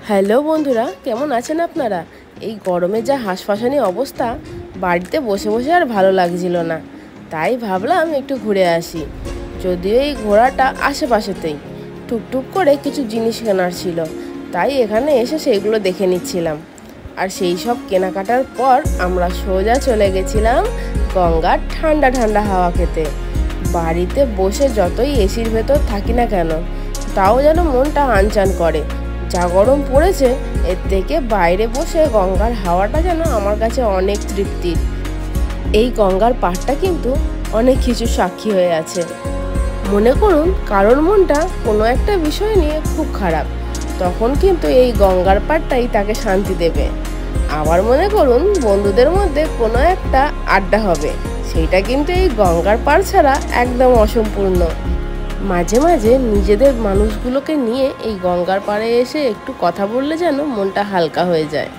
Hello বন্ধুরা, কেমন আছেন আপনারা? এই গরমে যা হাঁসফাঁসানি অবস্থা, বাড়িতে বসে বসে আর ভালো লাগছিল না। তাই ভাবলাম একটু ঘুরে আসি। যদিও এই ঘোরাটা আশেপাশেতেই, টুকটুক করে কিছু জিনিস কেনার ছিল, তাই এখানে এসে সেইগুলো দেখে নিচ্ছিলাম। আর সেই সব কেনাকাটার পর আমরা সোজা চলে গেছিলাম গঙ্গার ঠান্ডা ঠান্ডা হাওয়া খেতে। বাড়িতে বসে যতই এসির ভেতর থাকি না কেন, তাও যেন মনটা আনচান করে। যা গরম পড়েছে, এর থেকে বাইরে বসে গঙ্গার হাওয়াটা যেন আমার কাছে অনেক তৃপ্তির। এই গঙ্গার পাড়টা কিন্তু অনেক কিছু সাক্ষী হয়ে আছে। মনে করুন কারোর মনটা কোনো একটা বিষয় নিয়ে খুব খারাপ, তখন কিন্তু এই গঙ্গার পাড়টাই তাকে শান্তি দেবে। আবার মনে করুন বন্ধুদের মধ্যে কোনো একটা আড্ডা হবে, সেইটা কিন্তু এই গঙ্গার পাড় ছাড়া একদম অসম্পূর্ণ। মাঝে মাঝে নিজেদের মানুষগুলোকে নিয়ে এই গঙ্গার পাড়ে এসে একটু কথা বললে যেন মনটা হালকা হয়ে যায়।